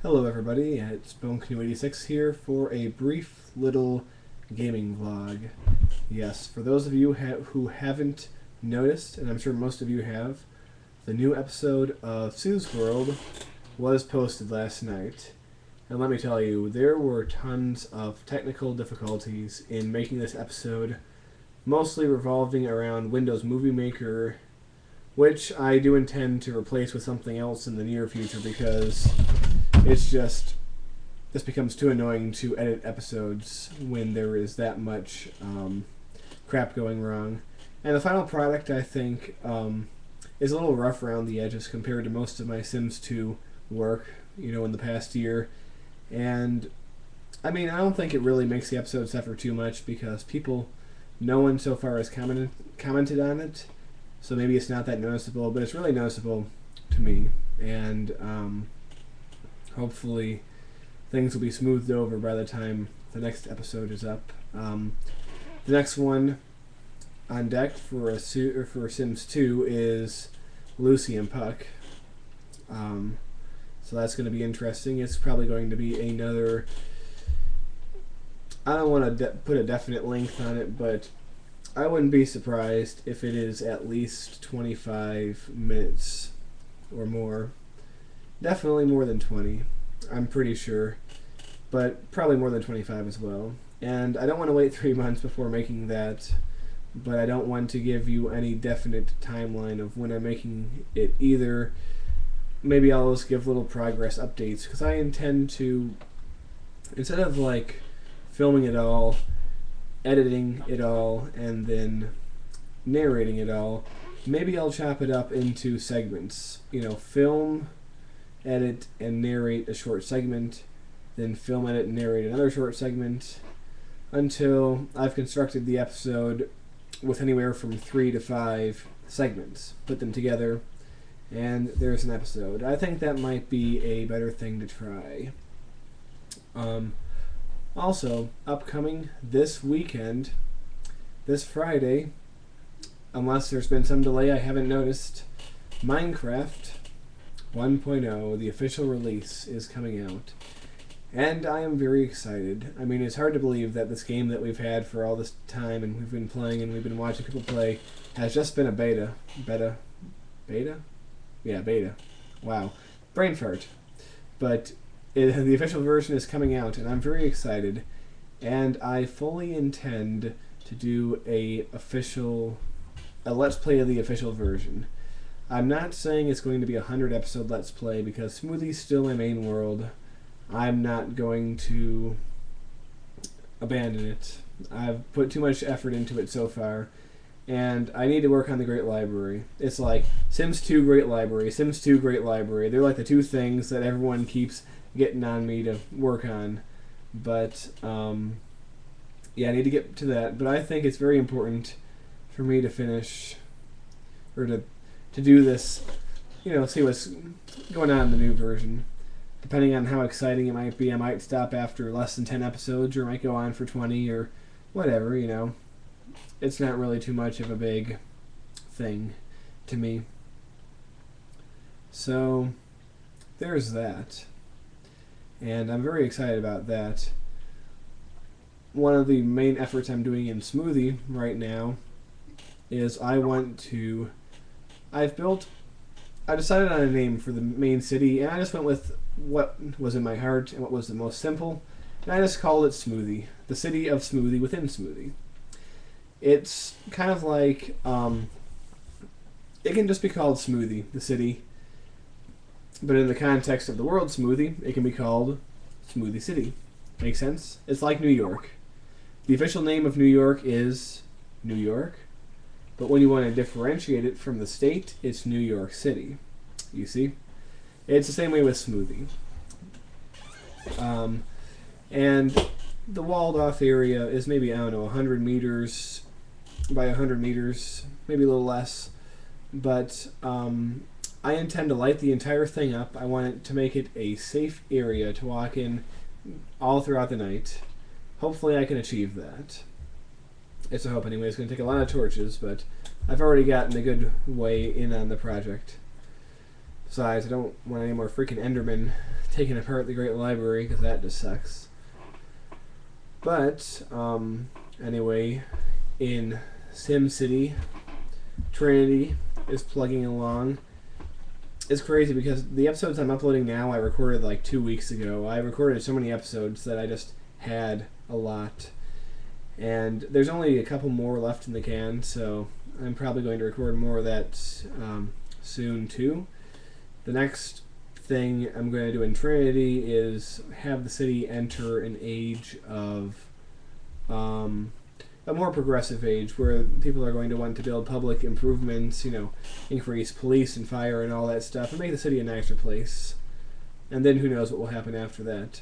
Hello everybody, it's BoneCanoe86 here for a brief little gaming vlog. Yes, for those of you who haven't noticed, and I'm sure most of you have, the new episode of Sue's World was posted last night. And let me tell you, there were tons of technical difficulties in making this episode, mostly revolving around Windows Movie Maker, which I do intend to replace with something else in the near future because this becomes too annoying to edit episodes when there is that much crap going wrong. And the final product, I think, is a little rough around the edges compared to most of my Sims 2 work, in the past year. And, I mean, I don't think it really makes the episode suffer too much because no one so far has commented on it. So maybe it's not that noticeable, but it's really noticeable to me. And, hopefully things will be smoothed over by the time the next episode is up. The next one on deck for Sims 2 is Lucy and Puck. So that's going to be interesting. It's probably going to be another... I don't want to put a definite length on it, but I wouldn't be surprised if it is at least 25 minutes or more. Definitely more than 20, I'm pretty sure, but probably more than 25 as well. And I don't want to wait 3 months before making that, but I don't want to give you any definite timeline of when I'm making it either. Maybe I'll just give little progress updates, because I intend to, instead of like filming it all, editing it all, and then narrating it all, maybe I'll chop it up into segments. Film, edit, and narrate a short segment, then film, edit, and narrate another short segment, until I've constructed the episode with anywhere from 3 to 5 segments. Put them together, and there's an episode. I think that might be a better thing to try. Also, upcoming this weekend, this Friday, unless there's been some delay I haven't noticed, Minecraft 1.0, the official release, is coming out. And I am very excited. I mean, it's hard to believe that this game that we've had for all this time and we've been playing and we've been watching people play has just been a beta? Yeah, beta. Wow. Brain fart. But the official version is coming out, and I'm very excited. And I fully intend to do a Let's Play of the official version. I'm not saying it's going to be a 100-episode Let's Play, because Smoothie's still my main world. I'm not going to abandon it. I've put too much effort into it so far, and I need to work on the Great Library. It's like Sims 2 Great Library, Sims 2 Great Library. They're like the two things that everyone keeps getting on me to work on. But, yeah, I need to get to that. But I think it's very important for me to finish, or to do this, see what's going on in the new version. Depending on how exciting it might be, I might stop after less than 10 episodes, or I might go on for 20, or whatever, It's not really too much of a big thing to me. So, there's that. And I'm very excited about that. One of the main efforts I'm doing in Smoothie right now is I decided on a name for the main city, and I just went with what was in my heart and what was the most simple, and I just called it Smoothie, the city of Smoothie within Smoothie. It's kind of like, it can just be called Smoothie, the city, but in the context of the world Smoothie, it can be called Smoothie City. Make sense? It's like New York. The official name of New York is New York, but when you want to differentiate it from the state, it's New York City. You see? It's the same way with Smoothie. And the walled off area is maybe, 100 meters by 100 meters, maybe a little less. But I intend to light the entire thing up. I want it to make it a safe area to walk in all throughout the night. Hopefully I can achieve that. It's a hope anyway. It's going to take a lot of torches, but I've already gotten a good way in on the project. Besides, I don't want any more freaking Endermen taking apart the Great Library, because that just sucks. But, anyway, in SimCity, Trinity is plugging along. It's crazy because the episodes I'm uploading now I recorded like 2 weeks ago. I recorded so many episodes that I just had a lot. And there's only a couple more left in the can, so I'm probably going to record more of that soon too. The next thing I'm going to do in Trinity is have the city enter an age of a more progressive age where people are going to want to build public improvements, increase police and fire and all that stuff, and make the city a nicer place. And then who knows what will happen after that.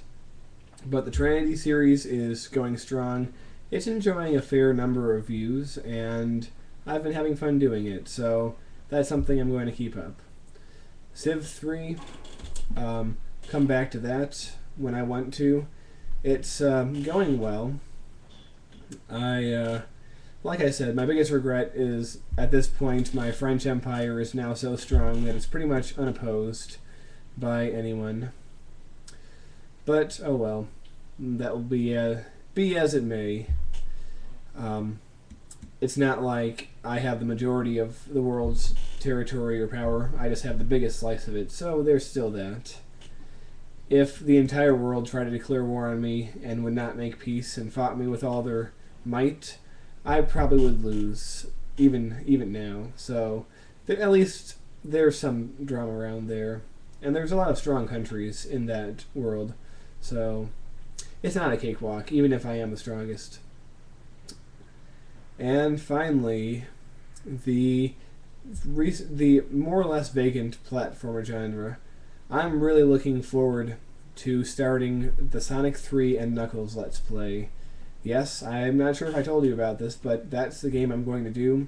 But the Trinity series is going strong. It's enjoying a fair number of views, and I've been having fun doing it, so that's something I'm going to keep up. Civ 3, come back to that when I want to. It's going well. Like I said, my biggest regret is, at this point, my French Empire is now so strong that it's pretty much unopposed by anyone. But, oh well. That will be as it may. It's not like I have the majority of the world's territory or power. I just have the biggest slice of it, so there's still that. If the entire world tried to declare war on me and would not make peace and fought me with all their might, I probably would lose, even now. So at least there's some drama around there. And there's a lot of strong countries in that world. So it's not a cakewalk, even if I am the strongest. And finally, the more or less vacant platformer genre. I'm really looking forward to starting the Sonic 3 and Knuckles Let's Play. Yes, I'm not sure if I told you about this, but that's the game I'm going to do.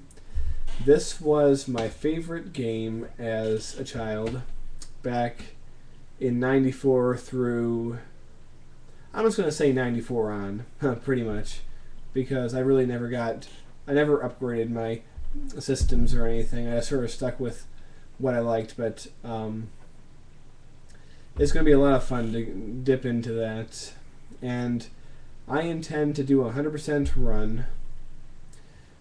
This was my favorite game as a child, back in 94 through... I'm just going to say 94 on, pretty much, because I really never upgraded my systems or anything. I sort of stuck with what I liked, but it's going to be a lot of fun to dip into that. And I intend to do a 100% run,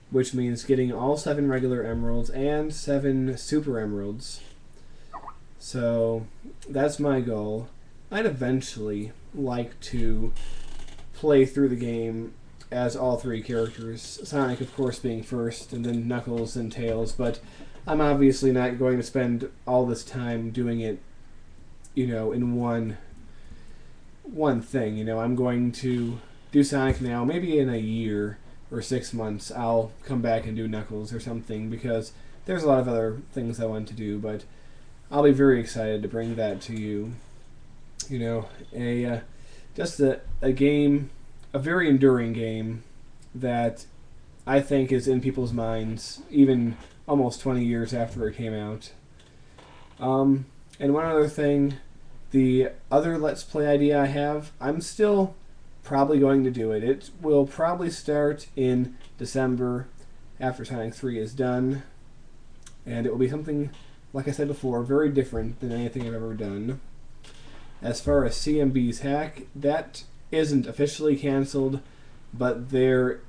which means getting all 7 regular emeralds and 7 super emeralds. So that's my goal. I'd eventually like to play through the game as all 3 characters. Sonic, of course, being first, and then Knuckles and Tails, but I'm obviously not going to spend all this time doing it, in one thing. I'm going to do Sonic now. Maybe in a year or 6 months I'll come back and do Knuckles or something, because there's a lot of other things I want to do, but I'll be very excited to bring that to you. Just a game, a very enduring game that I think is in people's minds even almost 20 years after it came out. And one other thing, the other Let's Play idea I have, I'm still probably going to do it. It will probably start in December after Sonic 3 is done, and it will be something, like I said before, very different than anything I've ever done. As far as CMB's hack, that isn't officially canceled, but there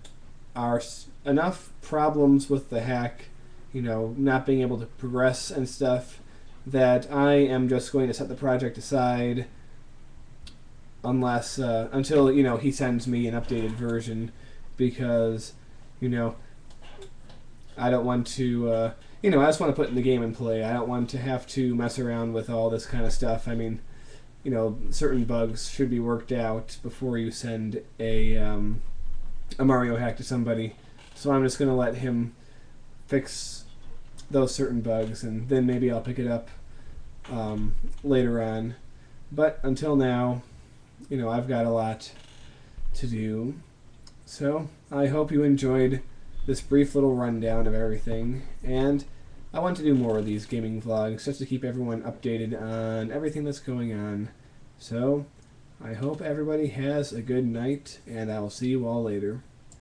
are enough problems with the hack, not being able to progress and stuff, that I am just going to set the project aside until he sends me an updated version, because I don't want to I just want to put in the game and play. I don't want to have to mess around with all this kind of stuff. I mean, certain bugs should be worked out before you send a Mario hack to somebody. So I'm just going to let him fix those certain bugs, and then maybe I'll pick it up later on. But until now, I've got a lot to do. So I hope you enjoyed this brief little rundown of everything, and I want to do more of these gaming vlogs just to keep everyone updated on everything that's going on. So I hope everybody has a good night, and I'll see you all later.